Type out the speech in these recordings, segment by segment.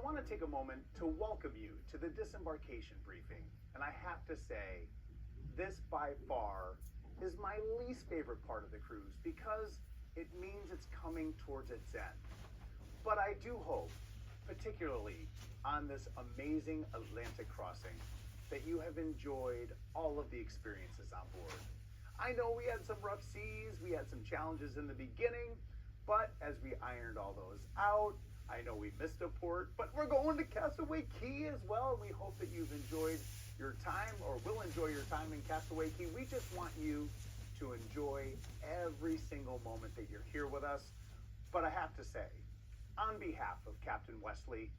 want to take a moment to welcome you to the disembarkation briefing. And I have to say, this by far is my least favorite part of the cruise because it means it's coming towards its end. But I do hope, particularly on this amazing Atlantic crossing, that you have enjoyed all of the experiences on board. I know we had some rough seas, we had some challenges in the beginning, but as we ironed all those out, I know we missed a port, but we're going to Castaway Cay as well. We hope that you've enjoyed your time or will enjoy your time in Castaway Cay. We just want you to enjoy every single moment that you're here with us. But I have to say, on behalf of Captain Wesley,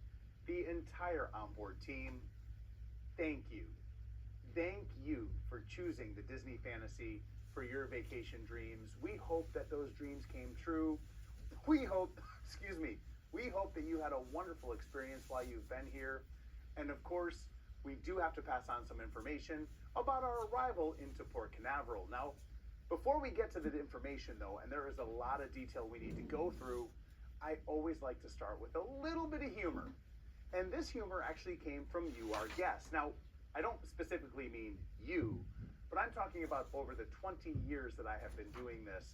the entire onboard team, thank you. Thank you for choosing the Disney Fantasy for your vacation dreams. We hope that those dreams came true. We hope that you had a wonderful experience while you've been here. And of course, we do have to pass on some information about our arrival into Port Canaveral. Now, before we get to the information though, and there is a lot of detail we need to go through, I always like to start with a little bit of humor. And this humor actually came from you, our guests. Now, I don't specifically mean you, but I'm talking about over the 20 years that I have been doing this.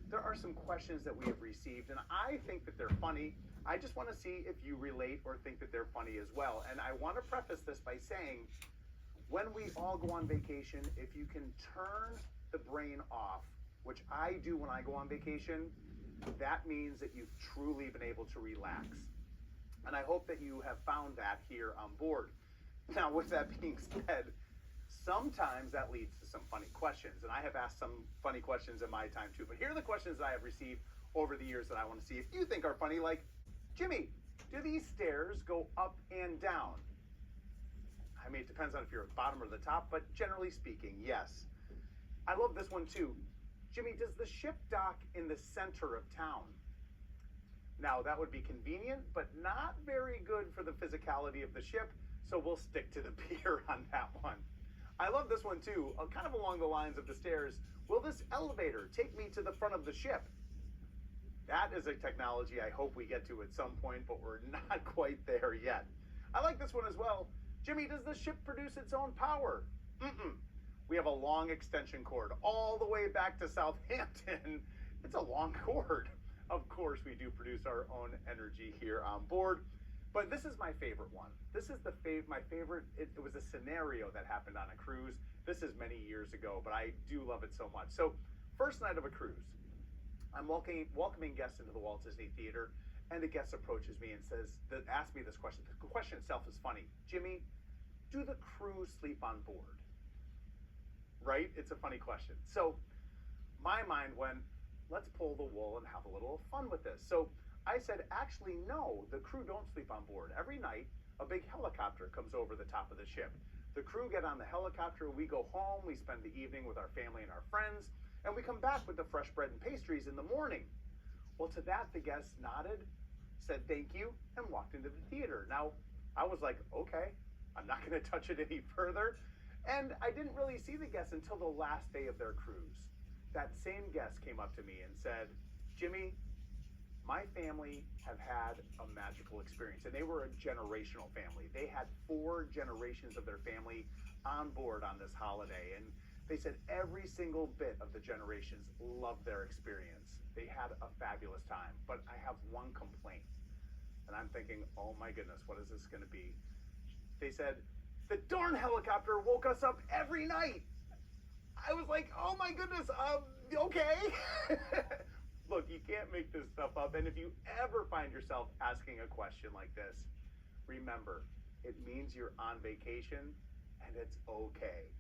There are some questions that we have received, and I think that they're funny. I just want to see if you relate or think that they're funny as well. And I want to preface this by saying, when we all go on vacation, if you can turn the brain off, which I do when I go on vacation, that means that you've truly been able to relax. And I hope that you have found that here on board. Now, with that being said, sometimes that leads to some funny questions, and I have asked some funny questions in my time too, but here are the questions that I have received over the years that I want to see if you think are funny, like, Jimmy, do these stairs go up and down? I mean, it depends on if you're at the bottom or the top, but generally speaking, yes. I love this one too. Jimmy, does the ship dock in the center of town? Now, that would be convenient, but not very good for the physicality of the ship, so we'll stick to the pier on that one. I love this one too, kind of along the lines of the stairs. Will this elevator take me to the front of the ship? That is a technology I hope we get to at some point, but we're not quite there yet. I like this one as well. Jimmy, does the ship produce its own power? We have a long extension cord all the way back to Southampton. It's a long cord. Of course, we do produce our own energy here on board. But this is my favorite one. This is my favorite. It was a scenario that happened on a cruise. This is many years ago, but I do love it so much. So, first night of a cruise, I'm welcoming guests into the Walt Disney Theater, and a guest approaches me and asks me this question. The question itself is funny. Jimmy, do the crew sleep on board? Right? It's a funny question. So, my mind went, let's pull the wool and have a little fun with this. So, I said, actually, no, the crew don't sleep on board. Every night, a big helicopter comes over the top of the ship. The crew get on the helicopter, we go home, we spend the evening with our family and our friends, and we come back with the fresh bread and pastries in the morning. Well, to that, the guest nodded, said thank you, and walked into the theater. Now, I was like, okay, I'm not gonna touch it any further. And I didn't really see the guests until the last day of their cruise. That same guest came up to me and said, Jimmy, my family have had a magical experience, and they were a generational family. They had 4 generations of their family on board on this holiday, and they said every single bit of the generations loved their experience. They had a fabulous time, but I have one complaint, and I'm thinking, oh my goodness, what is this gonna be? They said, the darn helicopter woke us up every night. I was like, oh my goodness, okay. Look, you can't make this stuff up. And if you ever find yourself asking a question like this, remember, it means you're on vacation and it's okay.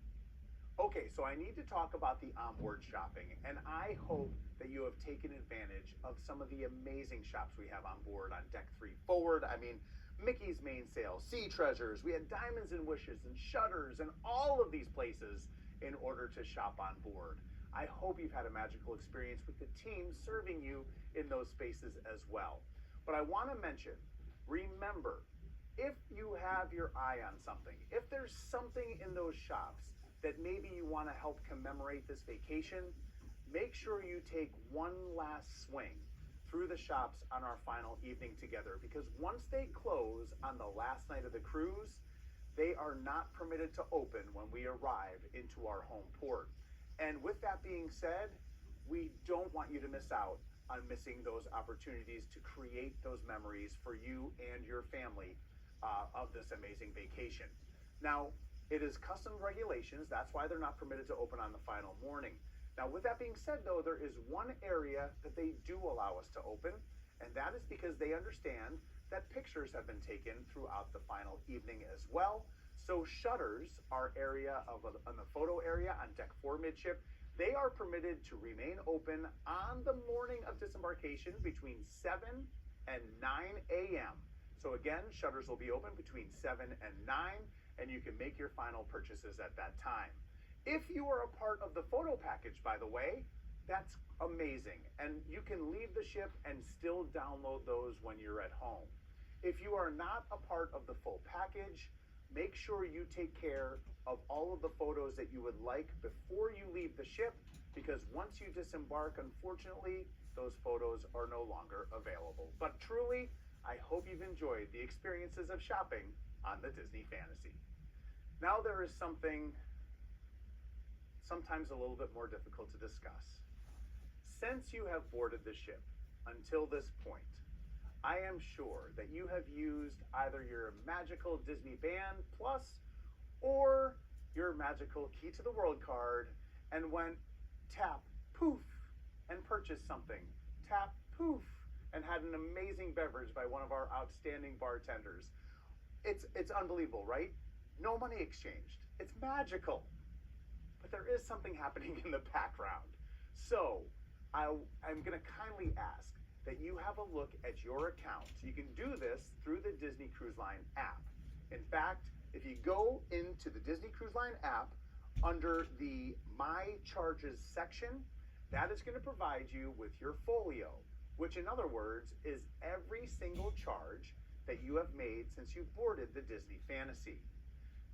Okay, so I need to talk about the onboard shopping, and I hope that you have taken advantage of some of the amazing shops we have on board on Deck 3 Forward. I mean, Mickey's Main Sale, Sea Treasures, we had Diamonds and Wishes and Shutters and all of these places in order to shop on board. I hope you've had a magical experience with the team serving you in those spaces as well. But I want to mention, remember, if you have your eye on something, if there's something in those shops that maybe you want to help commemorate this vacation, make sure you take one last swing through the shops on our final evening together, because once they close on the last night of the cruise, they are not permitted to open when we arrive into our home port. And with that being said, we don't want you to miss out on missing those opportunities to create those memories for you and your family of this amazing vacation. Now, it is customs regulations. That's why they're not permitted to open on the final morning. Now, with that being said, though, there is one area that they do allow us to open, and that is because they understand that pictures have been taken throughout the final evening as well. So shutters, our area on the photo area on deck 4 midship, they are permitted to remain open on the morning of disembarkation between 7 and 9 a.m. So again, shutters will be open between 7 and 9, and you can make your final purchases at that time. If you are a part of the photo package, by the way, that's amazing. And you can leave the ship and still download those when you're at home. If you are not a part of the full package, make sure you take care of all of the photos that you would like before you leave the ship, because once you disembark, unfortunately, those photos are no longer available. But truly, I hope you've enjoyed the experiences of shopping on the Disney Fantasy. Now there is something sometimes a little bit more difficult to discuss. Since you have boarded the ship until this point, I am sure that you have used either your magical Disney Band Plus or your magical Key to the World card and went tap, poof, and purchased something. Tap, poof, and had an amazing beverage by one of our outstanding bartenders. It's unbelievable, right? No money exchanged. It's magical. But there is something happening in the background. So I'm going to kindly ask that you have a look at your account. You can do this through the Disney Cruise Line app. In fact, if you go into the Disney Cruise Line app under the My Charges section, that is going to provide you with your folio, which in other words is every single charge that you have made since you boarded the Disney Fantasy.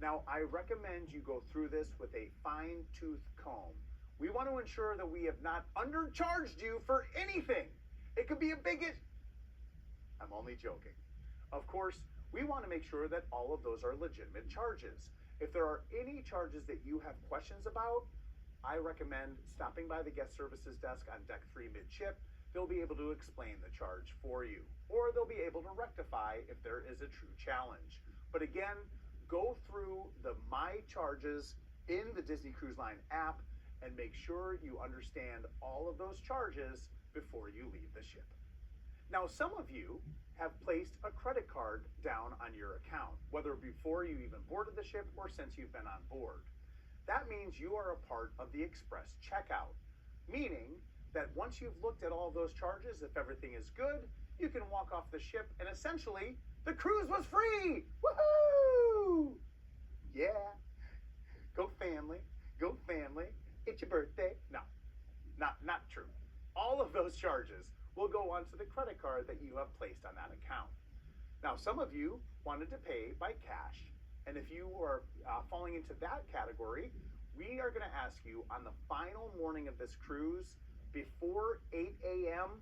Now, I recommend you go through this with a fine-tooth comb. We want to ensure that we have not undercharged you for anything. It could be a bigot. I'm only joking. Of course, we want to make sure that all of those are legitimate charges. If there are any charges that you have questions about, I recommend stopping by the guest services desk on deck 3 midship. They'll be able to explain the charge for you, or they'll be able to rectify if there is a true challenge. But again, go through the My Charges in the Disney Cruise Line app and make sure you understand all of those charges before you leave the ship. Now, some of you have placed a credit card down on your account, whether before you even boarded the ship or since you've been on board. That means you are a part of the express checkout, meaning that once you've looked at all those charges, if everything is good, you can walk off the ship and essentially the cruise was free. Woohoo! Yeah. Go family. Go family. It's your birthday. No, not true. All of those charges will go onto the credit card that you have placed on that account. Now, some of you wanted to pay by cash, and if you are falling into that category, we are going to ask you on the final morning of this cruise, before 8 a.m.,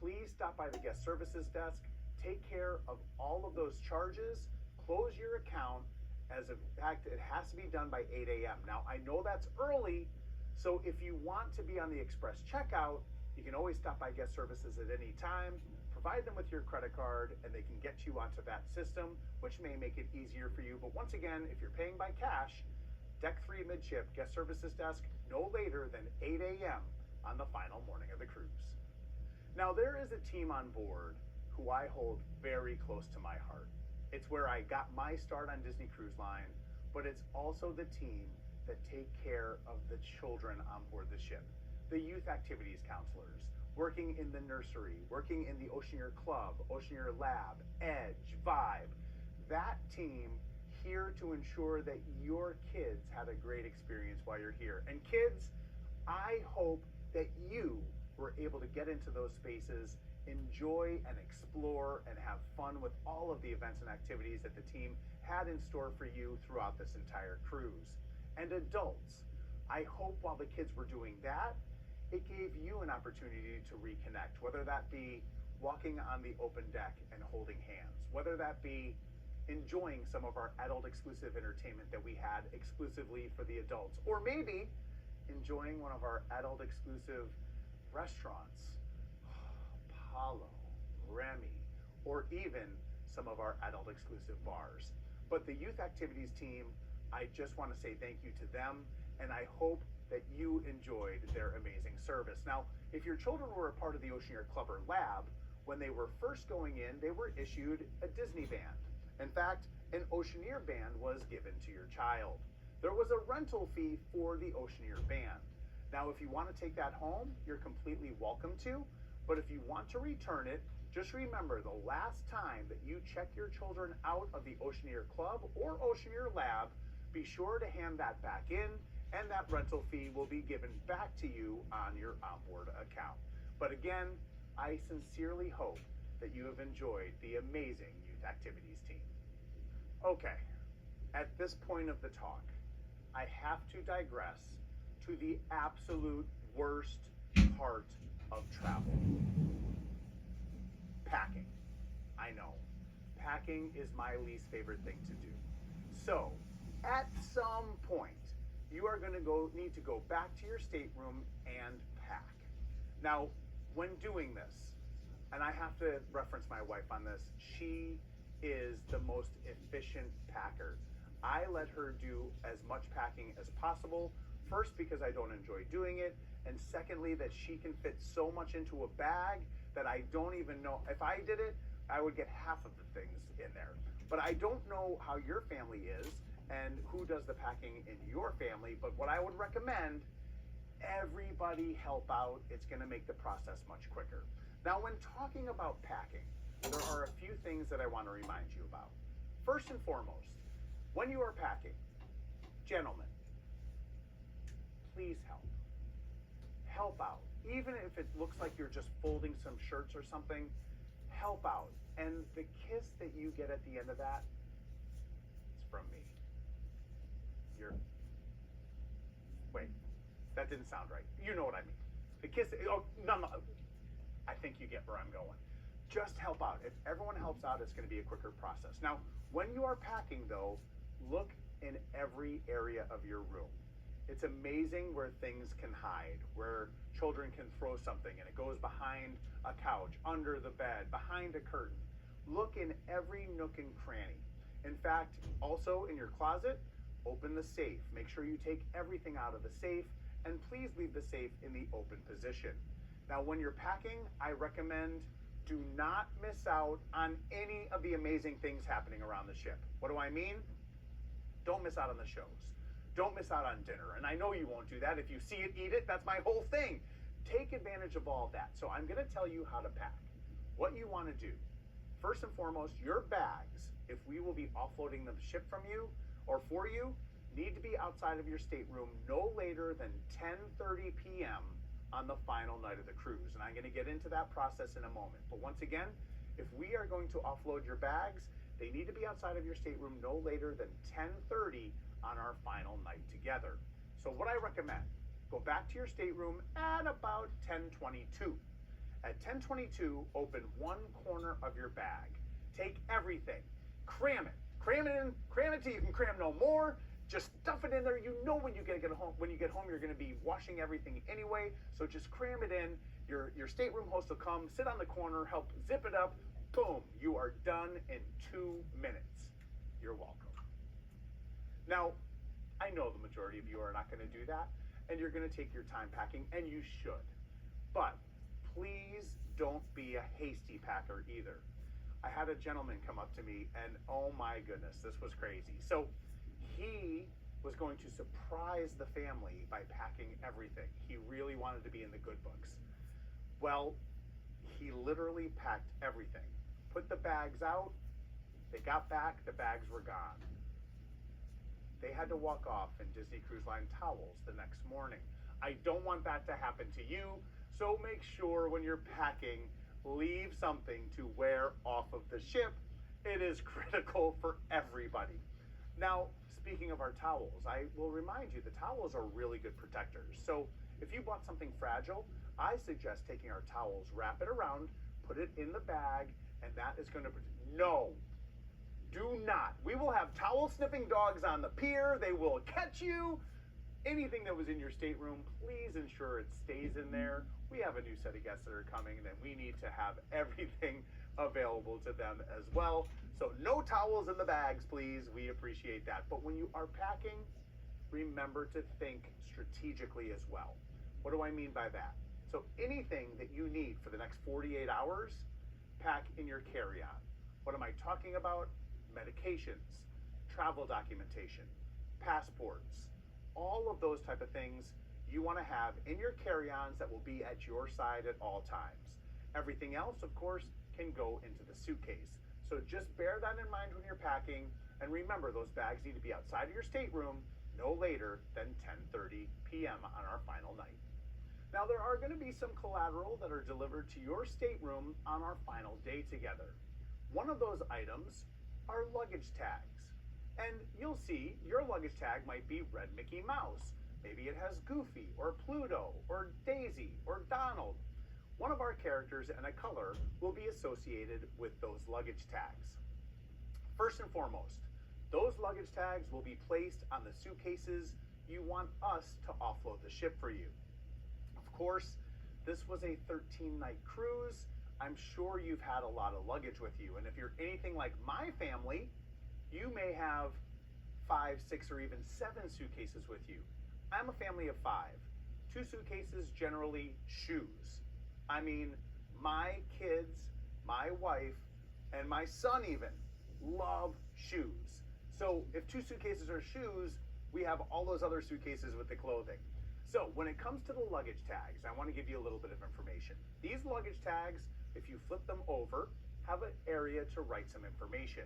please stop by the guest services desk, take care of all of those charges, close your account, as in fact, it has to be done by 8 a.m. Now, I know that's early, so if you want to be on the express checkout, you can always stop by guest services at any time, provide them with your credit card, and they can get you onto that system, which may make it easier for you. But once again, if you're paying by cash, deck 3 midship, guest services desk, no later than 8 a.m. on the final morning of the cruise. Now, there is a team on board who I hold very close to my heart. It's where I got my start on Disney Cruise Line, but it's also the team that take care of the children on board the ship. The youth activities counselors, working in the nursery, working in the Oceaneer Club, Oceaneer Lab, Edge, Vibe. That team here to ensure that your kids had a great experience while you're here. And kids, I hope that you were able to get into those spaces, enjoy and explore and have fun with all of the events and activities that the team had in store for you throughout this entire cruise. And adults, I hope while the kids were doing that, it gave you an opportunity to reconnect, whether that be walking on the open deck and holding hands, whether that be enjoying some of our adult exclusive entertainment that we had exclusively for the adults, or maybe enjoying one of our adult exclusive restaurants, Palo, Remy, or even some of our adult exclusive bars. But the youth activities team, I just want to say thank you to them, and I hope that you enjoyed their amazing service. Now, if your children were a part of the Oceaneer Club or Lab, when they were first going in, they were issued a Disney band. In fact, an Oceaneer band was given to your child. There was a rental fee for the Oceaneer band. Now, if you want to take that home, you're completely welcome to, but if you want to return it, just remember the last time that you check your children out of the Oceaneer Club or Oceaneer Lab, be sure to hand that back in, and that rental fee will be given back to you on your onboard account. But again, I sincerely hope that you have enjoyed the amazing youth activities team. Okay, at this point of the talk, I have to digress to the absolute worst part of travel. Packing. I know. Packing is my least favorite thing to do. So, at some point, you are going to need to go back to your stateroom and pack. Now, when doing this, and I have to reference my wife on this, she is the most efficient packer. I let her do as much packing as possible, first because I don't enjoy doing it, and secondly that she can fit so much into a bag that I don't even know. If I did it, I would get half of the things in there. But I don't know how your family is and who does the packing in your family, but what I would recommend, everybody help out. It's going to make the process much quicker. Now, when talking about packing, there are a few things that I want to remind you about. First and foremost, when you are packing, gentlemen, please help. Help out. Even if it looks like you're just folding some shirts or something, help out. And the kiss that you get at the end of that, it's from me. Wait, that didn't sound right. You know what I mean. The kiss, I think you get where I'm going. Just help out. If everyone helps out, it's going to be a quicker process. Now, when you are packing though, look in every area of your room. It's amazing where things can hide, where children can throw something and it goes behind a couch, under the bed, behind a curtain. Look in every nook and cranny. In fact, also in your closet, open the safe. Make sure you take everything out of the safe, and please leave the safe in the open position. Now, when you're packing, I recommend do not miss out on any of the amazing things happening around the ship. What do I mean? Don't miss out on the shows. Don't miss out on dinner. And I know you won't do that. If you see it, eat it. That's my whole thing. Take advantage of all of that. So I'm going to tell you how to pack. What you want to do. First and foremost, your bags, if we will be offloading the ship from you or for you, need to be outside of your stateroom no later than 10:30 p.m. on the final night of the cruise. And I'm going to get into that process in a moment. But once again, if we are going to offload your bags, they need to be outside of your stateroom no later than 10:30 on our final night together. So what I recommend, go back to your stateroom at about 10:22. At 10:22, open one corner of your bag. Take everything, cram it in, cram it till you can cram no more. Just stuff it in there. You know when you get home, you're going to be washing everything anyway. So just cram it in. Your stateroom host will come, sit on the corner, help zip it up. Boom, you are done in 2 minutes. You're welcome. Now, I know the majority of you are not going to do that, and you're going to take your time packing, and you should. But please don't be a hasty packer either. I had a gentleman come up to me, and oh my goodness, this was crazy. So he was going to surprise the family by packing everything. He really wanted to be in the good books. Well, he literally packed everything. Put the bags out. They got back. The bags were gone. They had to walk off in Disney Cruise Line towels the next morning. I don't want that to happen to you, so make sure when you're packing, leave something to wear off of the ship. It is critical for everybody. Now, speaking of our towels, I will remind you the towels are really good protectors. So If you bought something fragile, I suggest taking our towels, wrap it around, put it in the bag, and that is going to... No, do not. We will have towel sniffing dogs on the pier. They will catch you. Anything that was in your stateroom, please ensure it stays in there. We have a new set of guests that are coming, and then we need to have everything available to them as well. So no towels in the bags, please. We appreciate that. But when you are packing, remember to think strategically as well. What do I mean by that? So anything that you need for the next 48 hours, pack in your carry-on. What am I talking about? Medications, travel documentation, passports, all of those type of things you want to have in your carry-ons that will be at your side at all times. Everything else, of course, can go into the suitcase. So just bear that in mind when you're packing, and remember those bags need to be outside of your stateroom no later than 10:30 p.m. on our final night. Now there are going to be some collateral that are delivered to your stateroom on our final day together. One of those items are luggage tags. And you'll see your luggage tag might be Red Mickey Mouse. Maybe it has Goofy or Pluto or Daisy or Donald. One of our characters and a color will be associated with those luggage tags. First and foremost, those luggage tags will be placed on the suitcases you want us to offload the ship for you. Of course, this was a 13-night cruise. I'm sure you've had a lot of luggage with you, and if you're anything like my family, you may have 5, 6, or even 7 suitcases with you. I'm a family of 5. 2 suitcases, generally shoes. I mean, my kids, my wife, and my son even love shoes. So if 2 suitcases are shoes, we have all those other suitcases with the clothing. So when it comes to the luggage tags, I want to give you a little bit of information. These luggage tags, if you flip them over, have an area to write some information.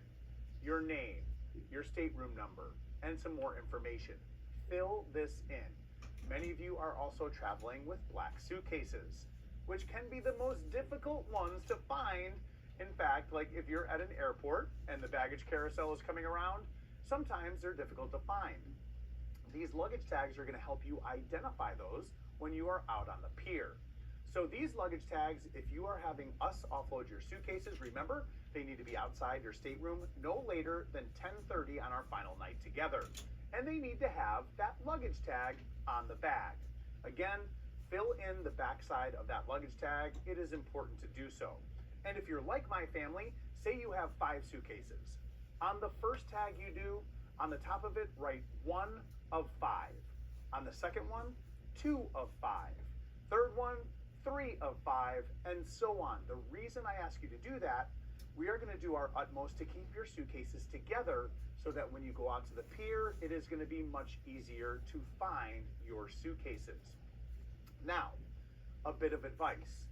Your name, your stateroom number, and some more information. Fill this in. Many of you are also traveling with black suitcases, which can be the most difficult ones to find. In fact, like if you're at an airport and the baggage carousel is coming around, sometimes they're difficult to find. These luggage tags are going to help you identify those when you are out on the pier. So these luggage tags, if you are having us offload your suitcases, remember, they need to be outside your stateroom no later than 10:30 on our final night together. And they need to have that luggage tag on the bag. Again, fill in the backside of that luggage tag. It is important to do so. And if you're like my family, say you have 5 suitcases. On the first tag you do, on the top of it, write 1 of 5. On the second one, 2 of 5. Third one, 3 of 5, and so on. The reason I ask you to do that, we are going to do our utmost to keep your suitcases together so that when you go out to the pier, it is going to be much easier to find your suitcases. Now, a bit of advice.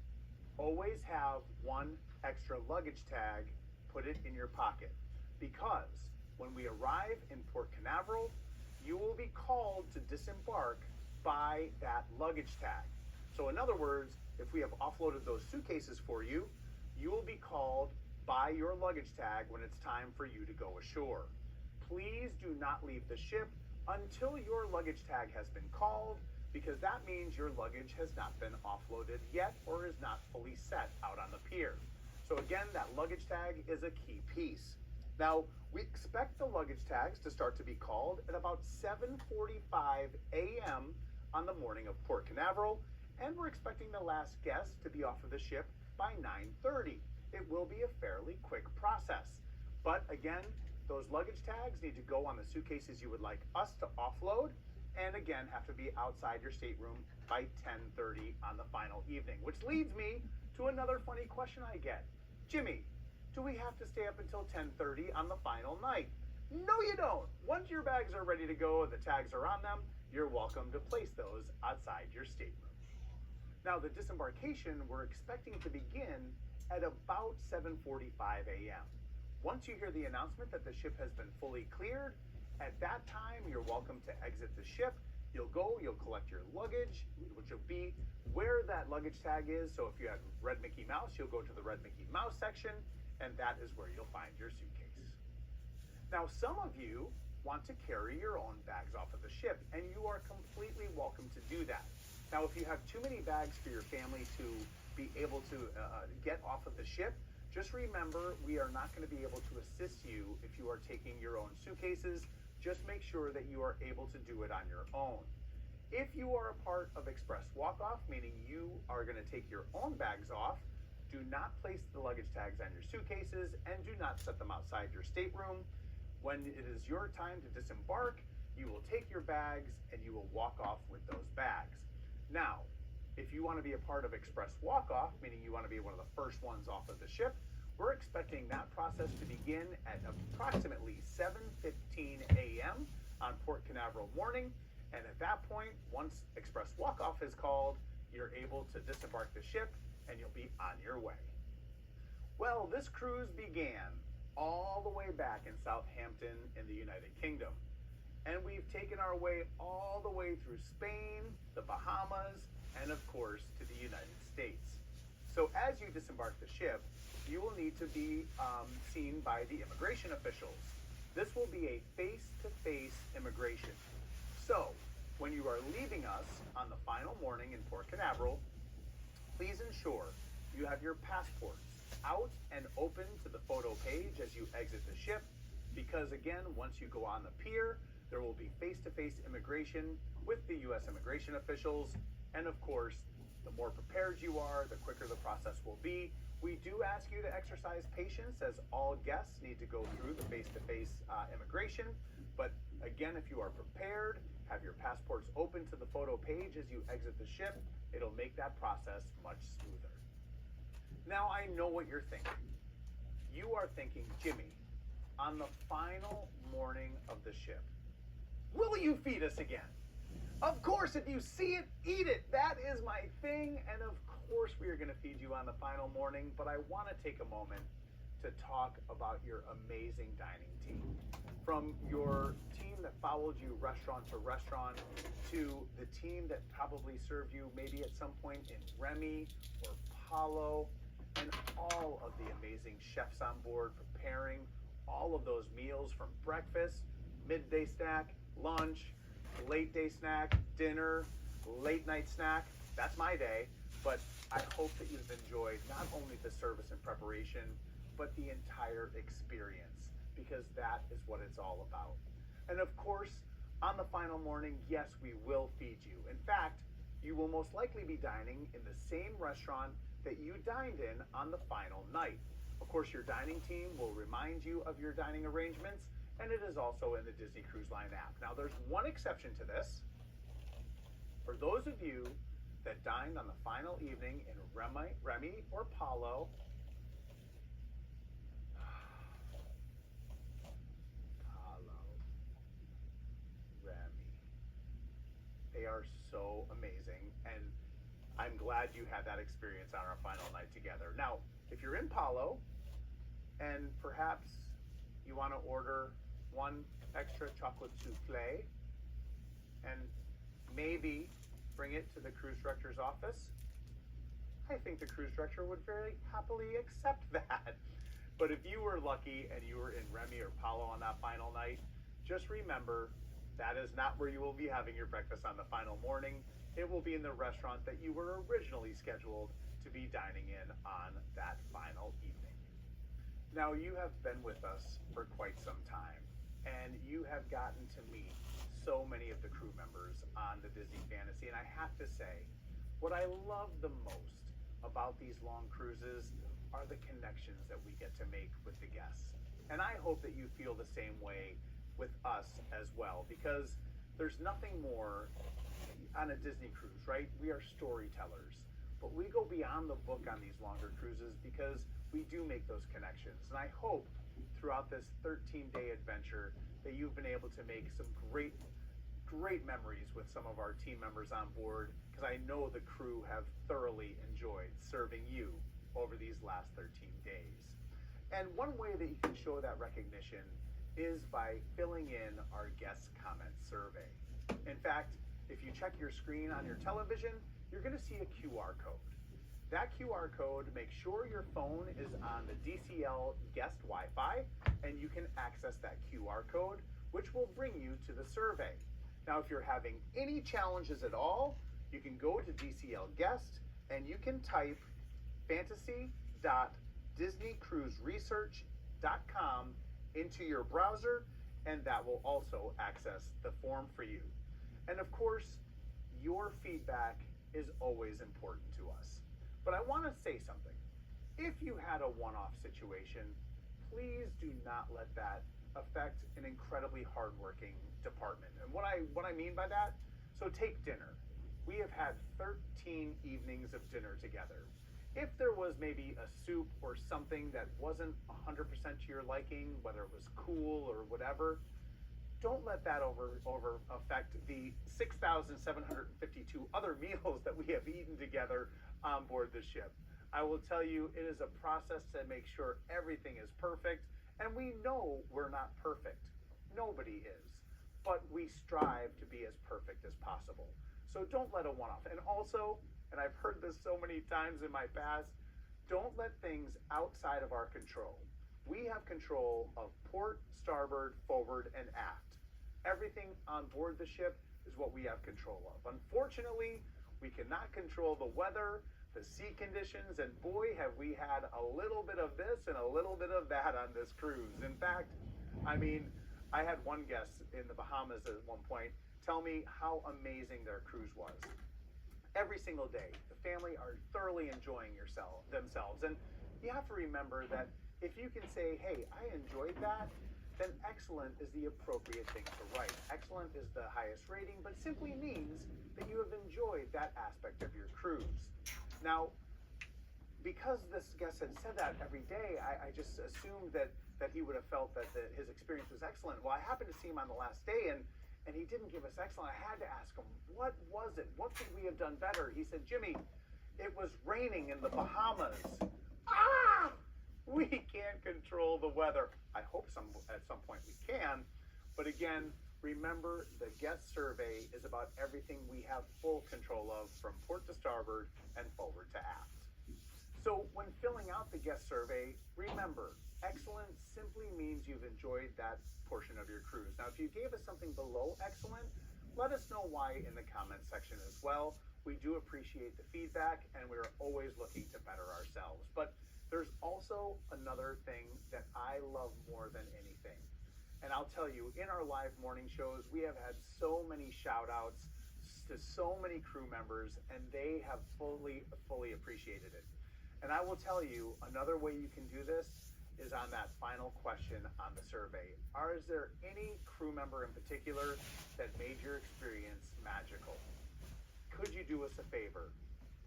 Always have 1 extra luggage tag, put it in your pocket, because when we arrive in Port Canaveral, you will be called to disembark by that luggage tag. So in other words, if we have offloaded those suitcases for you, you will be called by your luggage tag when it's time for you to go ashore. Please do not leave the ship until your luggage tag has been called, because that means your luggage has not been offloaded yet or is not fully set out on the pier. So again, that luggage tag is a key piece. Now, we expect the luggage tags to start to be called at about 7:45 a.m. on the morning of Port Canaveral, and we're expecting the last guest to be off of the ship by 9:30. It will be a fairly quick process. But again, those luggage tags need to go on the suitcases you would like us to offload, and again, have to be outside your stateroom by 10:30 on the final evening. Which leads me to another funny question I get. Jimmy, do we have to stay up until 10:30 on the final night? No, you don't. Once your bags are ready to go and the tags are on them, you're welcome to place those outside your stateroom. Now, the disembarkation we're expecting to begin at about 7:45 a.m. Once you hear the announcement that the ship has been fully cleared, at that time, you're welcome to exit the ship. You'll collect your luggage, which will be where that luggage tag is. So if you had Red Mickey Mouse, you'll go to the Red Mickey Mouse section, and that is where you'll find your suitcase. Now, some of you want to carry your own bags off of the ship, and you are completely welcome to do that. Now, if you have too many bags for your family to be able to get off of the ship, just remember we are not going to be able to assist you if you are taking your own suitcases. Just make sure that you are able to do it on your own. If you are a part of Express Walk-Off, meaning you are going to take your own bags off, do not place the luggage tags on your suitcases and do not set them outside your stateroom. When it is your time to disembark, you will take your bags and you will walk off with those bags. Now, if you want to be a part of Express Walk-Off, meaning you want to be one of the first ones off of the ship, we're expecting that process to begin at approximately 7:15 a.m. on Port Canaveral morning. And at that point, once Express Walk-Off is called, you're able to disembark the ship and you'll be on your way. Well, this cruise began all the way back in Southampton in the United Kingdom. And we've taken our way all the way through Spain, the Bahamas, and of course to the United States. So as you disembark the ship, you will need to be seen by the immigration officials. This will be a face-to-face immigration. So when you are leaving us on the final morning in Port Canaveral, please ensure you have your passports out and open to the photo page as you exit the ship, because again, once you go on the pier, there will be face-to-face immigration with the U.S. immigration officials. And of course, the more prepared you are, the quicker the process will be. We do ask you to exercise patience, as all guests need to go through the face-to-face immigration. But again, if you are prepared, have your passports open to the photo page as you exit the ship, it'll make that process much smoother. Now, I know what you're thinking. You are thinking, Jimmy, on the final morning of the ship, will you feed us again? Of course, if you see it, eat it. That is my thing. And of course, we are going to feed you on the final morning. But I want to take a moment to talk about your amazing dining team. From your team that followed you restaurant to restaurant, to the team that probably served you maybe at some point in Remy or Palo, and all of the amazing chefs on board preparing all of those meals, from breakfast, midday snack, lunch, late day snack, dinner, late night snack. That's my day. But I hope that you've enjoyed not only the service and preparation, but the entire experience, because that is what it's all about. And of course, on the final morning, yes, we will feed you. In fact, you will most likely be dining in the same restaurant that you dined in on the final night. Of course, your dining team will remind you of your dining arrangements, and it is also in the Disney Cruise Line app. Now, there's one exception to this. For those of you that dined on the final evening in Remy or Palo, Remy, they are so amazing, and I'm glad you had that experience on our final night together. Now, if you're in Palo, and perhaps you want to order one extra chocolate souffle, and maybe bring it to the cruise director's office, I think the cruise director would very happily accept that. But if you were lucky and you were in Remy or Palo on that final night, just remember that is not where you will be having your breakfast on the final morning. It will be in the restaurant that you were originally scheduled to be dining in on that final evening. Now, you have been with us for quite some time, and you have gotten to meet so many of the crew members on the Disney Fantasy. And I have to say, what I love the most about these long cruises are the connections that we get to make with the guests. And I hope that you feel the same way with us as well, because there's nothing more on a Disney cruise, right? We are storytellers, but we go beyond the book on these longer cruises because we do make those connections. And I hope throughout this 13-day adventure that you've been able to make some great memories with some of our team members on board, because I know the crew have thoroughly enjoyed serving you over these last 13 days. And one way that you can show that recognition is by filling in our guest comment survey. In fact, if you check your screen on your television, you're going to see a QR code. That QR code, make sure your phone is on the DCL guest Wi-Fi, and you can access that QR code, which will bring you to the survey. Now, if you're having any challenges at all, You can go to DCL Guest and you can type fantasy.disneycruiseresearch.com into your browser, and that will also access the form for you. And of course, your feedback is always important to us. But I want to say something. If you had a one-off situation, please do not let that affect an incredibly hardworking department. And what I mean by that, so take dinner. We have had 13 evenings of dinner together. If there was maybe a soup or something that wasn't 100% to your liking, whether it was cool or whatever, don't let that over affect the 6,752 other meals that we have eaten together on board the ship. I will tell you, it is a process to make sure everything is perfect, and we know we're not perfect. Nobody is, but we strive to be as perfect as possible. So don't let a one-off. And also, and I've heard this so many times in my past, don't let things outside of our control. We have control of port, starboard, forward, and aft. Everything on board the ship is what we have control of. Unfortunately, we cannot control the weather, the sea conditions, and boy, have we had a little bit of this and a little bit of that on this cruise. In fact, I had one guest in the Bahamas at one point tell me how amazing their cruise was. Every single day, the family are thoroughly enjoying themselves. And you have to remember that if you can say, hey, I enjoyed that, then excellent is the appropriate thing to write. Excellent is the highest rating, but simply means that you have enjoyed that aspect of your cruise. Now, because this guest had said that every day, I just assumed that he would have felt that his experience was excellent. Well, I happened to see him on the last day, and he didn't give us excellent. I had to ask him, what was it? What could we have done better? He said, Jimmy, it was raining in the Bahamas. We can't control the weather. I hope at some point we can. But again, remember, the guest survey is about everything we have full control of, from port to starboard and forward to aft. So when filling out the guest survey, remember, excellent simply means you've enjoyed that portion of your cruise. Now, if you gave us something below excellent, let us know why in the comment section as well. We do appreciate the feedback, and we're always looking to better ourselves. But there's also another thing that I love more than anything. And I'll tell you, in our live morning shows, we have had so many shout outs to so many crew members, and they have fully appreciated it. And I will tell you, another way you can do this is on that final question on the survey. Is there any crew member in particular that made your experience magical? Could you do us a favor?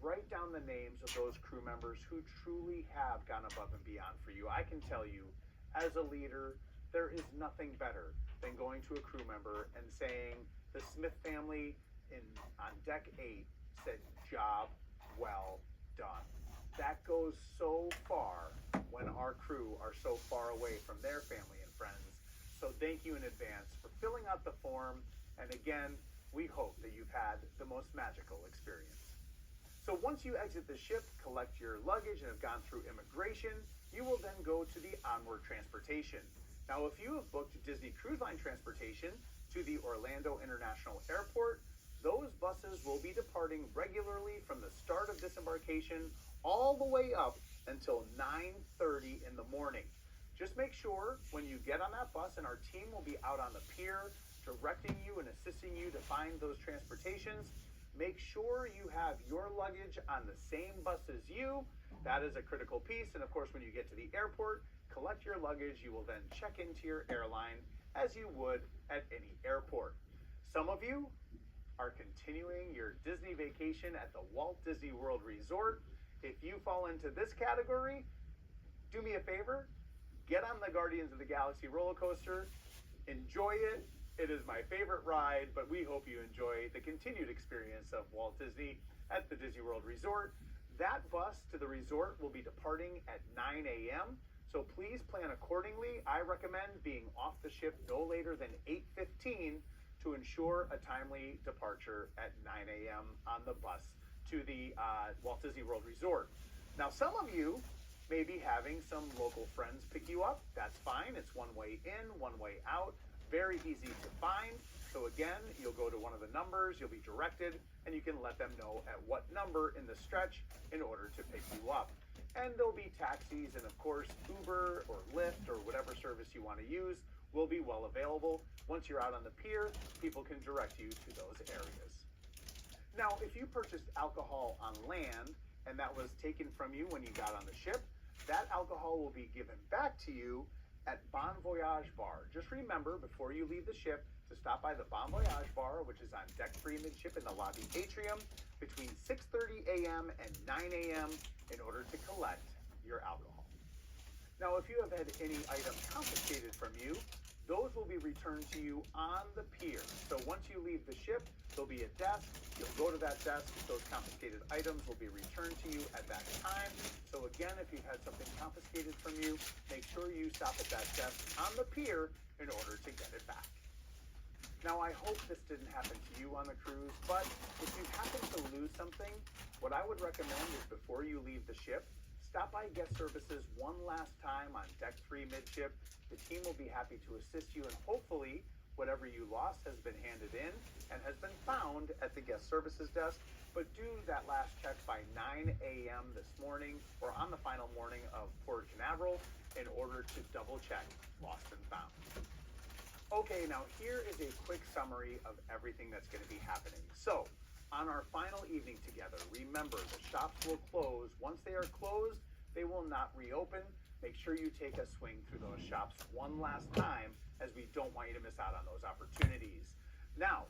Write down the names of those crew members who truly have gone above and beyond for you. I can tell you, as a leader, there is nothing better than going to a crew member and saying, the Smith family on deck 8 said, job well done. That goes so far when our crew are so far away from their family and friends. So thank you in advance for filling out the form. And again, we hope that you've had the most magical experience. So once you exit the ship, collect your luggage, and have gone through immigration, you will then go to the onward transportation. Now, if you have booked Disney Cruise Line transportation to the Orlando International Airport, those buses will be departing regularly from the start of disembarkation all the way up until 9:30 in the morning. Just make sure when you get on that bus, and our team will be out on the pier directing you and assisting you to find those transportations, make sure you have your luggage on the same bus as you. That is a critical piece. And of course, when you get to the airport, collect your luggage. You will then check into your airline as you would at any airport. Some of you are continuing your Disney vacation at the Walt Disney World Resort. If you fall into this category, do me a favor, get on the Guardians of the Galaxy roller coaster, enjoy it. It is my favorite ride, but we hope you enjoy the continued experience of Walt Disney at the Disney World Resort. That bus to the resort will be departing at 9 a.m., so please plan accordingly. I recommend being off the ship no later than 8:15 to ensure a timely departure at 9 a.m. on the bus to the Walt Disney World Resort. Now, some of you may be having some local friends pick you up. That's fine. It's one way in, one way out. very easy to find. So again, you'll go to one of the numbers, you'll be directed, and you can let them know at what number in the stretch in order to pick you up. And there'll be taxis, and of course, Uber or Lyft or whatever service you want to use will be well available. Once you're out on the pier, people can direct you to those areas. Now, if you purchased alcohol on land and that was taken from you when you got on the ship, that alcohol will be given back to you at Bon Voyage Bar. Just remember, before you leave the ship, to stop by the Bon Voyage Bar, which is on deck 3 midship in the lobby atrium, between 6:30 a.m. and 9 a.m. in order to collect your alcohol. Now, if you have had any items confiscated from you, those will be returned to you on the pier. So once you leave the ship, there'll be a desk. You'll go to that desk. Those confiscated items will be returned to you at that time. So again, if you've had something confiscated from you, make sure you stop at that desk on the pier in order to get it back. Now, I hope this didn't happen to you on the cruise, but if you happen to lose something, what I would recommend is before you leave the ship, stop by guest services one last time on deck 3 midship. The team will be happy to assist you, and hopefully whatever you lost has been handed in and has been found at the guest services desk. But do that last check by 9 a.m. this morning or on the final morning of Port Canaveral in order to double check lost and found. Okay, now here is a quick summary of everything that's going to be happening. So, on our final evening together, remember the shops will close. Once they are closed, they will not reopen. Make sure you take a swing through those shops one last time, as we don't want you to miss out on those opportunities. Now,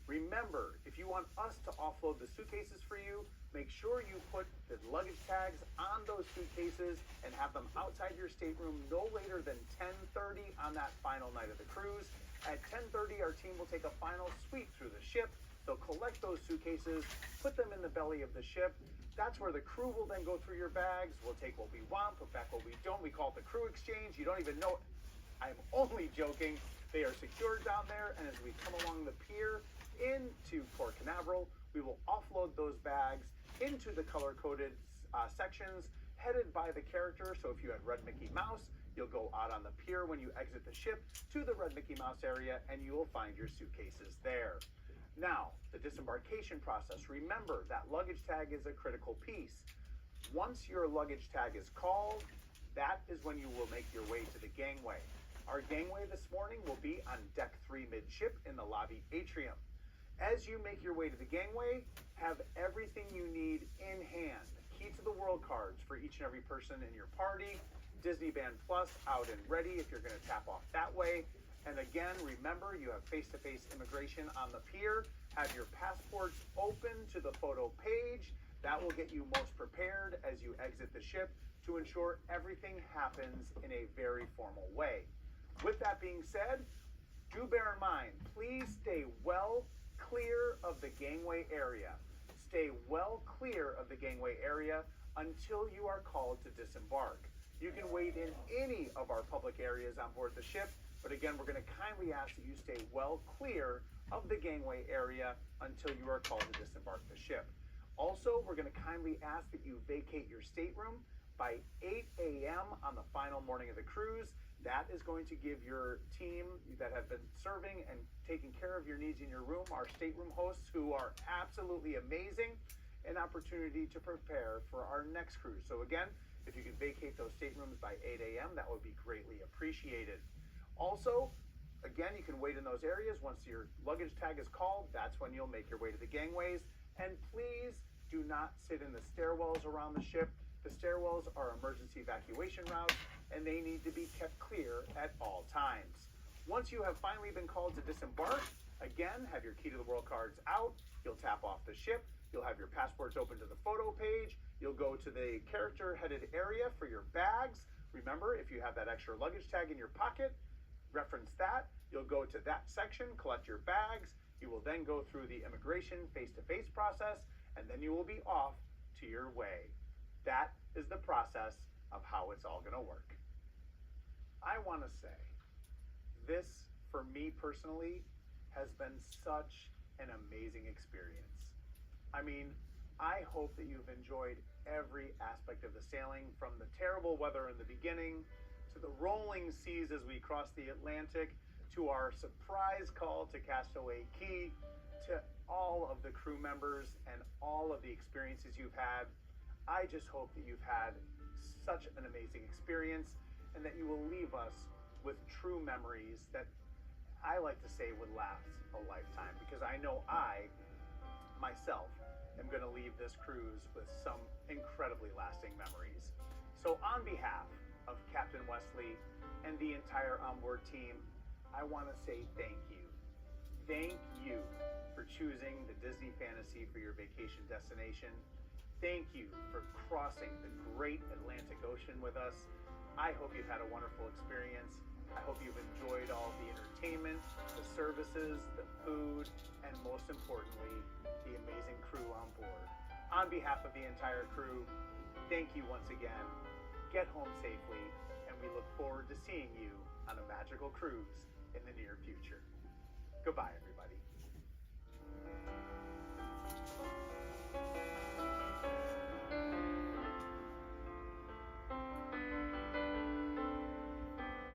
remember, if you want us to offload the suitcases for you, make sure you put the luggage tags on those suitcases and have them outside your stateroom no later than 10:30 on that final night of the cruise. At 10:30, our team will take a final sweep through the ship. They'll collect those suitcases, put them in the belly of the ship. That's where the crew will then go through your bags. We'll take what we want, put back what we don't. We call it the crew exchange. You don't even know it. I'm only joking. They are secured down there, and as we come along the pier into Port Canaveral, we will offload those bags into the color-coded sections headed by the character. So if you had Red Mickey Mouse, you'll go out on the pier when you exit the ship to the Red Mickey Mouse area, and you will find your suitcases there. Now, the disembarkation process. Remember that luggage tag is a critical piece. Once your luggage tag is called, that is when you will make your way to the gangway. Our gangway this morning will be on deck 3 midship in the lobby atrium. As you make your way to the gangway, have everything you need in hand. Key to the world cards for each and every person in your party. Disney Band Plus out and ready if you're going to tap off that way. And again, remember, you have face-to-face immigration on the pier. Have your passports open to the photo page. That will get you most prepared as you exit the ship to ensure everything happens in a very formal way. With that being said, do bear in mind, please stay well clear of the gangway area. Stay well clear of the gangway area until you are called to disembark. You can wait in any of our public areas on board the ship, but again, we're going to kindly ask that you stay well clear of the gangway area until you are called to disembark the ship. Also, we're going to kindly ask that you vacate your stateroom by 8 a.m. on the final morning of the cruise. That is going to give your team that have been serving and taking care of your needs in your room, our stateroom hosts, who are absolutely amazing, an opportunity to prepare for our next cruise. So again, if you could vacate those staterooms by 8 a.m., that would be greatly appreciated. Also, again, you can wait in those areas. Once your luggage tag is called, that's when you'll make your way to the gangways. And please do not sit in the stairwells around the ship. The stairwells are emergency evacuation routes, and they need to be kept clear at all times. Once you have finally been called to disembark, again, have your key to the world cards out. You'll tap off the ship. You'll have your passports open to the photo page. You'll go to the character-headed area for your bags. Remember, if you have that extra luggage tag in your pocket, reference that. You'll go to that section, collect your bags. You will then go through the immigration face-to-face process, and then you will be off to your way. That is the process of how it's all going to work. I want to say, this, for me personally, has been such an amazing experience. I mean, I hope that you've enjoyed every aspect of the sailing, from the terrible weather in the beginning, to the rolling seas as we cross the Atlantic, to our surprise call to Castaway Key, to all of the crew members and all of the experiences you've had. I just hope that you've had such an amazing experience and that you will leave us with true memories that I like to say would last a lifetime, because I know I, myself, am going to leave this cruise with some incredibly lasting memories. So on behalf of Captain Wesley and the entire onboard team, I want to say thank you. Thank you for choosing the Disney Fantasy for your vacation destination. Thank you for crossing the great Atlantic Ocean with us. I hope you've had a wonderful experience. I hope you've enjoyed all the entertainment, the services, the food, and most importantly, the amazing crew on board. On behalf of the entire crew, thank you once again. Get home safely, and we look forward to seeing you on a magical cruise in the near future. Goodbye, everybody.